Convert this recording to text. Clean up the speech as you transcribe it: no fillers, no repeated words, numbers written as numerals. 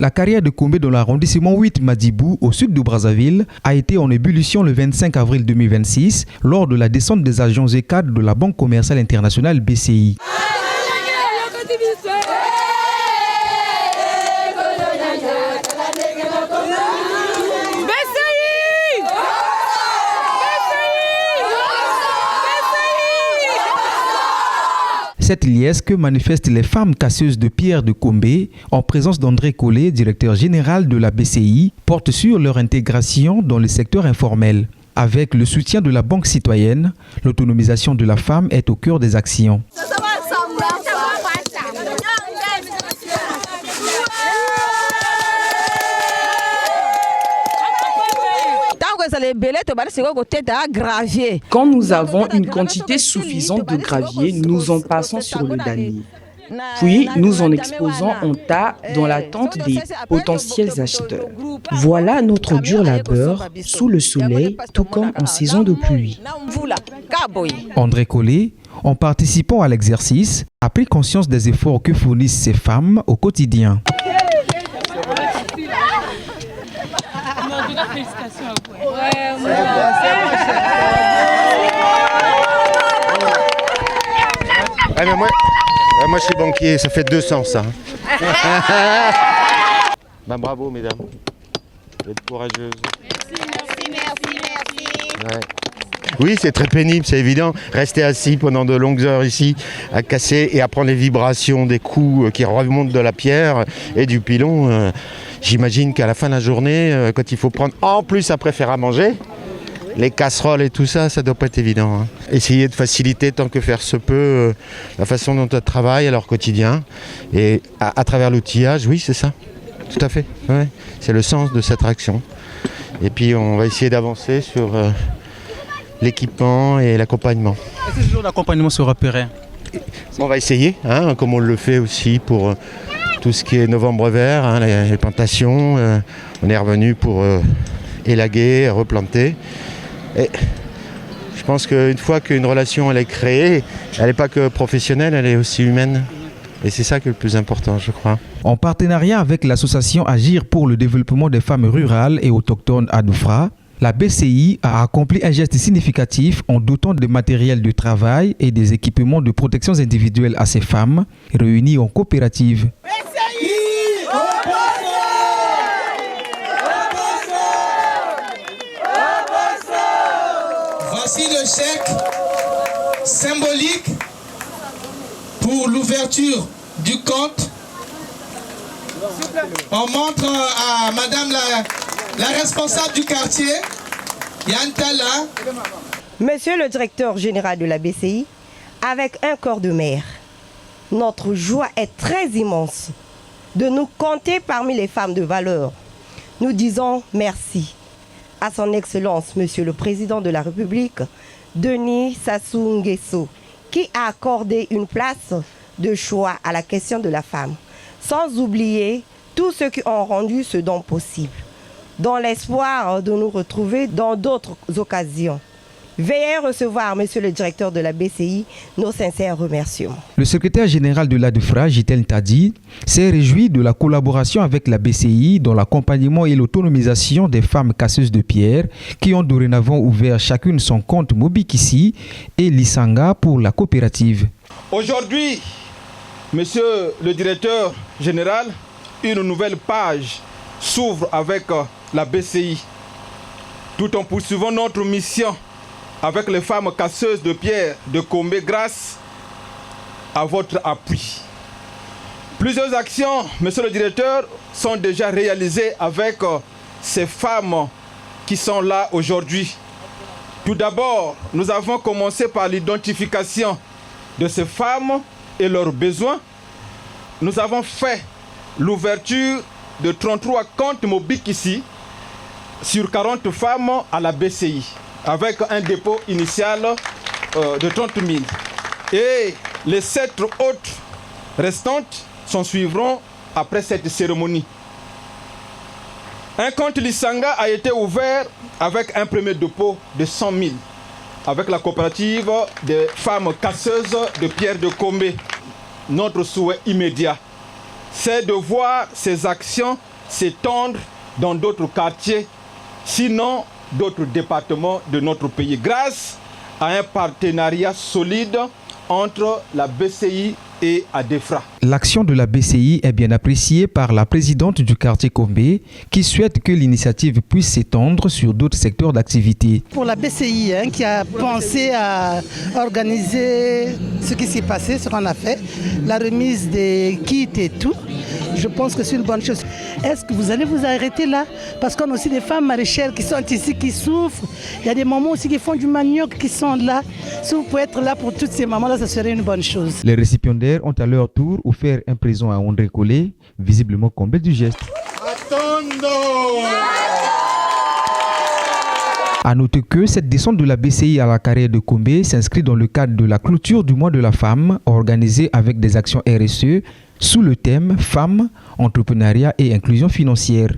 La carrière de Combé dans l'arrondissement 8 Madibou, au sud de Brazzaville, a été en ébullition le 25 avril 2026 lors de la descente des agents ECAD de la Banque commerciale internationale BCI. Cette liesse que manifestent les femmes casseuses de pierre de Combé, en présence d'André Collet, directeur général de la BCI, porte sur leur intégration dans le secteur informel. Avec le soutien de la Banque citoyenne, l'autonomisation de la femme est au cœur des actions. Quand nous avons une quantité suffisante de gravier, nous en passons sur le damier. Puis, nous en exposons en tas dans l'attente des potentiels acheteurs. Voilà notre dur labeur sous le soleil, tout comme en saison de pluie. André Collet, en participant à l'exercice, a pris conscience des efforts que fournissent ces femmes au quotidien. Ah, mais moi je suis banquier, ça fait 200 ça. Bravo mesdames, vous êtes courageuses. Merci. Ouais. Oui, c'est très pénible, c'est évident. Rester assis pendant de longues heures ici, à casser et à prendre les vibrations des coups qui remontent de la pierre et du pilon. J'imagine qu'à la fin de la journée, quand il faut prendre en plus après faire à manger, les casseroles et tout ça, ça doit pas être évident. Essayer de faciliter tant que faire se peut la façon dont elles travaillent à leur quotidien. Et à travers l'outillage, oui, c'est ça. Tout à fait. Ouais. C'est le sens de cette action. Et puis on va essayer d'avancer sur l'équipement et l'accompagnement. Est-ce que ce genre d'accompagnement sera pérenne ? On va essayer, comme on le fait aussi pour tout ce qui est Novembre Vert, les plantations. On est revenu pour élaguer, replanter. Et je pense qu'une fois qu'une relation elle est créée, elle n'est pas que professionnelle, elle est aussi humaine. Et c'est ça qui est le plus important, je crois. En partenariat avec l'association Agir pour le développement des femmes rurales et autochtones à Doufra, la BCI a accompli un geste significatif en dotant de matériel de travail et des équipements de protection individuelle à ces femmes réunies en coopérative. Voici le chèque symbolique pour l'ouverture du compte. On montre à madame la responsable du quartier, Yantala. Monsieur le directeur général de la BCI, avec un corps de maire, notre joie est très immense de nous compter parmi les femmes de valeur. Nous disons merci à son Excellence, Monsieur le Président de la République, Denis Sassou Nguesso, qui a accordé une place de choix à la question de la femme, sans oublier tous ceux qui ont rendu ce don possible, dans l'espoir de nous retrouver dans d'autres occasions. Veuillez recevoir, Monsieur le directeur de la BCI, nos sincères remerciements. Le secrétaire général de l'ADFRA, Jitel Tadi, s'est réjoui de la collaboration avec la BCI dans l'accompagnement et l'autonomisation des femmes casseuses de pierre qui ont dorénavant ouvert chacune son compte Mobikisi et Lisanga pour la coopérative. Aujourd'hui, Monsieur le directeur général, une nouvelle page s'ouvre avec la BCI. Tout en poursuivant notre mission avec les femmes casseuses de pierre de Combé grâce à votre appui. Plusieurs actions, monsieur le directeur, sont déjà réalisées avec ces femmes qui sont là aujourd'hui. Tout d'abord, nous avons commencé par l'identification de ces femmes et leurs besoins. Nous avons fait l'ouverture de 33 comptes Mobikisi sur 40 femmes à la BCI, avec un dépôt initial de 30 000. Et les 7 autres restantes s'en suivront après cette cérémonie. Un compte Lisanga a été ouvert avec un premier dépôt de 100 000, avec la coopérative des femmes casseuses de pierre de Combé. Notre souhait immédiat, c'est de voir ces actions s'étendre dans d'autres quartiers, sinon d'autres départements de notre pays, grâce à un partenariat solide entre la BCI et ADEFRA. L'action de la BCI est bien appréciée par la présidente du quartier Kombé qui souhaite que l'initiative puisse s'étendre sur d'autres secteurs d'activité. Pour la BCI qui a pensé à organiser ce qui s'est passé, ce qu'on a fait, la remise des kits et tout, je pense que c'est une bonne chose. Est-ce que vous allez vous arrêter là? Parce qu'on a aussi des femmes maraîchères qui sont ici, qui souffrent. Il y a des mamans aussi qui font du manioc qui sont là. Si vous pouvez être là pour toutes ces mamans-là, ça serait une bonne chose. Les récipiendaires ont à leur tour offert un présent à André Collet, visiblement comblé du geste. À noter que cette descente de la BCI à la carrière de Kombé s'inscrit dans le cadre de la clôture du mois de la femme organisée avec des actions RSE sous le thème Femmes, entrepreneuriat et inclusion financière.